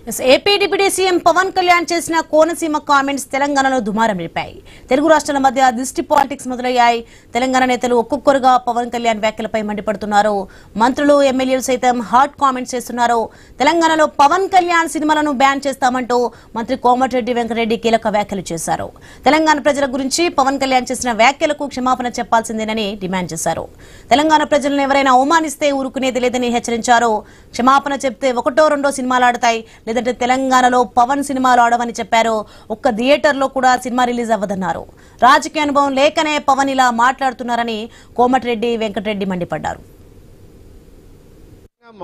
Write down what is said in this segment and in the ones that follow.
AP deputy CM Pawan Kalyan చేసిన Konaseema comments తెలంగాణలో దుమారం రేపాయి. తెలుగు రాష్ట్రాల మధ్య దిష్టి పాలిటిక్స్ మొదలయ్యాయి. తెలంగాణ నేతలు ఒక్కొక్కరుగా పవన్ కళ్యాణ్ వ్యాఖ్యలపై మండిపడుతున్నారు. మంత్రులు, ఎమ్మెల్యేలు సైతం హాట్ కామెంట్స్ చేస్తున్నారు. తెలంగాణలో పవన్ కళ్యాణ్ సినిమాలను బ్యాన్ చేస్తామంటూ మంత్రి కోమటిరెడ్డి వెంకటరెడ్డి కీలక వ్యాఖ్యలు చేశారు. తెలంగాణ ప్రజల గురించి పవన్ కళ్యాణ్ చేసిన వ్యాఖ్యలకు క్షమాపణ చెప్పాల్సిందేనని డిమాండ్ చేశారు. తెలంగాణ ప్రజలను ఎవరైనా అవమానిస్తే ఊరుకునేది లేదని హెచ్చరించారు. క్షమాపణ చెప్తే ఒకటో రెండో సినిమాలు ఆడతాయి, లేదంటే తెలంగాణలో పవన్ సినిమాలు ఆడవని చెప్పారు. ఒక్క థియేటర్లో కూడా సినిమా రిలీజ్ అవ్వదన్నారు. రాజకీయ అనుభవం లేకనే పవన్ ఇలా మాట్లాడుతున్నారని కోమటిరెడ్డి వెంకటరెడ్డి మండిపడ్డారు.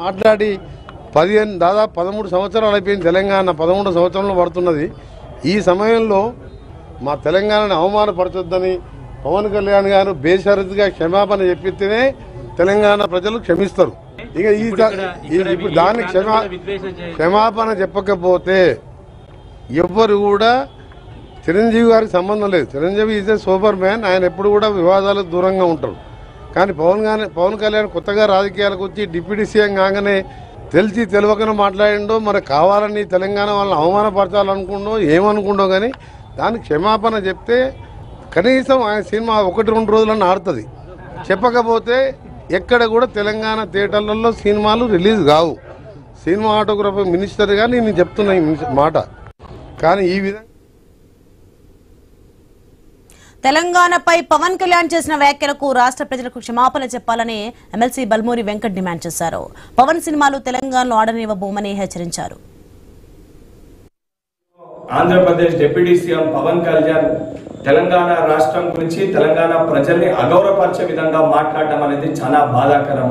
మాట్లాడి దాదాపు 13 సంవత్సరాలు అయిపోయింది. తెలంగాణ 13 సంవత్సరంలో పడుతున్నది. ఈ సమయంలో మా తెలంగాణను అవమానపరచొద్దని పవన్ కళ్యాణ్ గారు బేషరతుగా క్షమాపణ చెప్పితేనే తెలంగాణ ప్రజలు క్షమిస్తారు. ఇక ఇప్పుడు దాన్ని క్షమాపణ చెప్పకపోతే ఎవ్వరు కూడా చిరంజీవి గారికి సంబంధం లేదు. Chiranjeevi is a super man. ఆయన ఎప్పుడు కూడా వివాదాలకు దూరంగా ఉంటారు. కానీ పవన్ కళ్యాణ్ కొత్తగా రాజకీయాలకు వచ్చి డిప్యూటీ సీఎం కాగానే తెలిసి తెలియకనే మాట్లాడిండో, మరి కావాలని తెలంగాణ వాళ్ళని అవమానపరచాలనుకుండో ఏమనుకుండో, కానీ దానికి క్షమాపణ చెప్తే కనీసం ఆయన సినిమా 1-2 రోజులన్నా ఆడుతుంది. చెప్పకపోతే ఎక్కడ కూడా తెలంగాణ థియేటర్లలో సినిమాలు రిలీజ్ కావు. సినిమాటోగ్రఫీ మినిస్టర్గా నేను చెప్తున్నా ఈ మాట. కానీ ఈ విధంగా తెలంగాణపై పవన్ కళ్యాణ్ చేసిన వ్యాఖ్యలకు రాష్ట్ర ప్రజలకు క్షమాపణ చెప్పాలని ఎమ్మెల్సీ బల్మూరి వెంకట్ డిమాండ్ చేశారు. పవన్ సినిమాలు తెలంగాణలో ఆడనివ్వబోమని హెచ్చరించారు. ఆంధ్రప్రదేశ్ డిప్యూటీ సీఎం పవన్ కళ్యాణ్ తెలంగాణ రాష్ట్రం గురించి, తెలంగాణ ప్రజల్ని అగౌరవపరిచే విధంగా మాట్లాడటం అనేది చాలా బాధాకరం.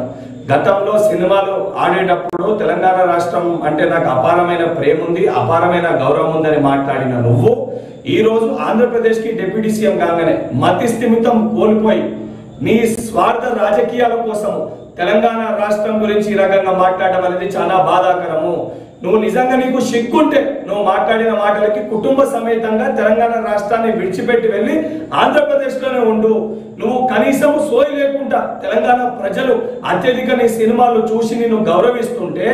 గతంలో సినిమాలు ఆడేటప్పుడు తెలంగాణ రాష్ట్రం అంటే నాకు అపారమైన ప్రేమ ఉంది, అపారమైన గౌరవం ఉందని మాట్లాడిన నువ్వు ఈ రోజు ఆంధ్రప్రదేశ్ కి డిప్యూటీ సీఎం కాగానే మతి స్థిమితం కోల్పోయి నీ స్వార్థ రాజకీయాల కోసం తెలంగాణ రాష్ట్రం గురించి ఈ రకంగా మాట్లాడటం అనేది చాలా బాధాకరము. నువ్వు నిజంగా నీకు సిగ్గుంటే నువ్వు మాట్లాడిన మాటలకి కుటుంబ సమేతంగా తెలంగాణ రాష్ట్రాన్ని విడిచిపెట్టి వెళ్ళి ఆంధ్రప్రదేశ్లోనే ఉండు. నువ్వు కనీసం సోయి లేకుండా తెలంగాణ ప్రజలు అత్యధిక నీ సినిమాలు చూసి నేను గౌరవిస్తుంటే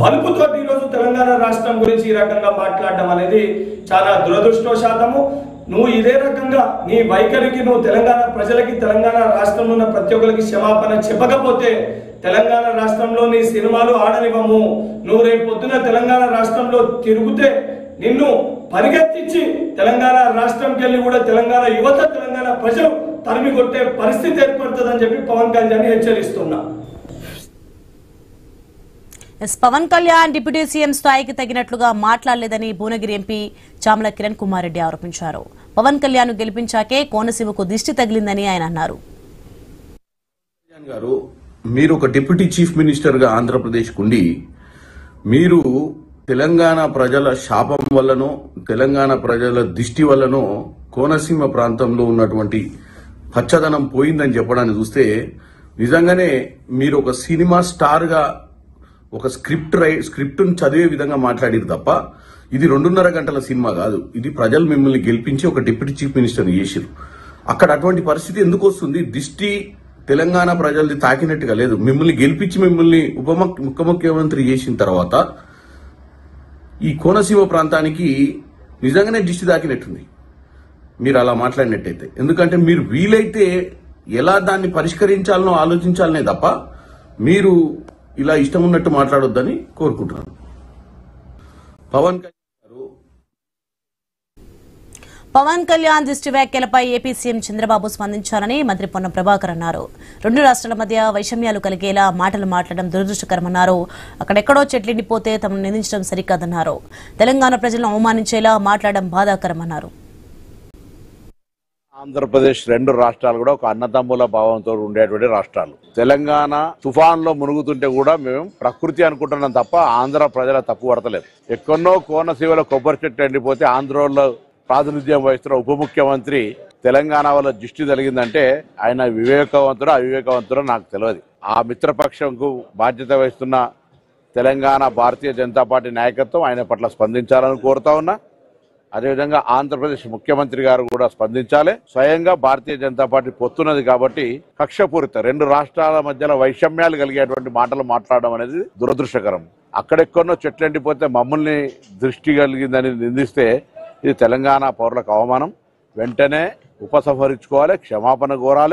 బలుపుతో ఈరోజు తెలంగాణ రాష్ట్రం గురించి ఈ రకంగా మాట్లాడడం అనేది చాలా దురదృష్టవశాతము. నువ్వు ఇదే రకంగా నీ వైఖరికి నువ్వు తెలంగాణ ప్రజలకి, తెలంగాణ రాష్ట్రంలో ఉన్న ప్రతి ఒక్కరికి క్షమాపణ చెప్పకపోతే తెలంగాణ రాష్ట్రంలో నీ సినిమాలు ఆడనివ్వము. నువ్వు రేపు పొద్దున తెలంగాణ రాష్ట్రంలో తిరిగితే నిన్ను పరిగెత్తించి తెలంగాణ రాష్ట్రంకి వెళ్ళి కూడా తెలంగాణ యువత, తెలంగాణ ప్రజలు తరిమి కొట్టే పరిస్థితి ఏర్పడుతుందని చెప్పి పవన్ కళ్యాణ్ హెచ్చరిస్తున్నా. పవన్ కళ్యాణ్ డిప్యూటీ సీఎం స్థాయికి తగినట్లుగా మాట్లాడలేదని భువనగిరి ఎంపీ చామల కిరణ్ కుమార్ రెడ్డి ఆరోపించారు. పవన్ కళ్యాణ్ గెలిపించాకే కోనసీమకు దిష్టి తగిలిందని ఆయన అన్నారు. మీరు ఒక డిప్యూటీ చీఫ్ మినిస్టర్ గా ఆంధ్రప్రదేశ్ కుండి మీరు తెలంగాణ ప్రజల శాపం వల్లనో, తెలంగాణ ప్రజల దిష్టి వల్లనో కోనసీమ ప్రాంతంలో ఉన్నటువంటి పచ్చదనం పోయిందని చెప్పడాన్ని చూస్తే నిజంగానే మీరు ఒక సినిమా స్టార్ గా ఒక స్క్రిప్ట్ను చదివే విధంగా మాట్లాడారు తప్ప ఇది 2.5 గంటల సినిమా కాదు. ఇది ప్రజలు మిమ్మల్ని గెలిపించి ఒక డిప్యూటీ చీఫ్ మినిస్టర్ చేశారు. అక్కడ అటువంటి పరిస్థితి ఎందుకు వస్తుంది? దిష్టి తెలంగాణ ప్రజలది తాకినట్టుగా లేదు. మిమ్మల్ని గెలిపించి మిమ్మల్ని ముఖ్యమంత్రి చేసిన తర్వాత ఈ కోనసీమ ప్రాంతానికి నిజంగానే దిష్టి తాకినట్టుంది మీరు అలా మాట్లాడినట్టయితే. ఎందుకంటే మీరు వీలైతే ఎలా దాన్ని పరిష్కరించాలనో ఆలోచించాలనే తప్ప మీరు ఇలా ఇష్టం ఉన్నట్టు మాట్లాడొద్దని కోరుకుంటున్నాను. పవన్ కళ్యాణ్ దిష్టి వ్యాఖ్యలపై ఏపీ సీఎం చంద్రబాబు స్పందించాలని మంత్రి పొన్నం ప్రభాకర్ అన్నారు. 2 రాష్ట్రాల మధ్య వైషమ్యాలు కలిగేలా మాటలు మాట్లాడడం దురదృష్టకరమన్నారు. అక్కడెక్కడో చెట్లిండిపోతే తమను నిందించడం సరికాదన్నారు. తెలంగాణ ప్రజలను అవమానించేలా మాట్లాడడం బాధాకరమన్నారు. ఆంధ్రప్రదేశ్ 2 రాష్ట్రాలు కూడా ఒక అన్నదమ్ముల భావంతో ఉండేటువంటి రాష్ట్రాలు. తెలంగాణ తుఫాన్ లో మునుగుతుంటే కూడా మేము ప్రకృతి అనుకుంటున్నాం తప్ప ఆంధ్ర ప్రజల తప్పు పడతలేదు. ఎక్కడో కోనసీమలో కొబ్బరి చెట్టు ఎండిపోతే ఆంధ్రలో ప్రాతినిధ్యం వహిస్తున్న ఉప ముఖ్యమంత్రి తెలంగాణ వల్ల దృష్టి జరిగిందంటే ఆయన వివేకవంతుడో అవివేకవంతుడో నాకు తెలియదు. ఆ మిత్రపక్షంకు బాధ్యత వహిస్తున్న తెలంగాణ భారతీయ జనతా పార్టీ నాయకత్వం ఆయన పట్ల స్పందించాలని కోరుతా ఉన్నా. అదేవిధంగా ఆంధ్రప్రదేశ్ ముఖ్యమంత్రి గారు కూడా స్పందించాలి. స్వయంగా భారతీయ జనతా పార్టీ పొత్తున్నది కాబట్టి కక్షపూరిత 2 రాష్ట్రాల మధ్యలో వైషమ్యాలు కలిగేటువంటి మాటలు మాట్లాడడం అనేది దురదృష్టకరం. అక్కడెక్కడో చెట్లు ఎండిపోతే మమ్మల్ని దృష్టి కలిగిందని నిందిస్తే ఇది తెలంగాణ పౌరులకు అవమానం. వెంటనే ఉపసంహరించుకోవాలి, క్షమాపణ కోరాలి.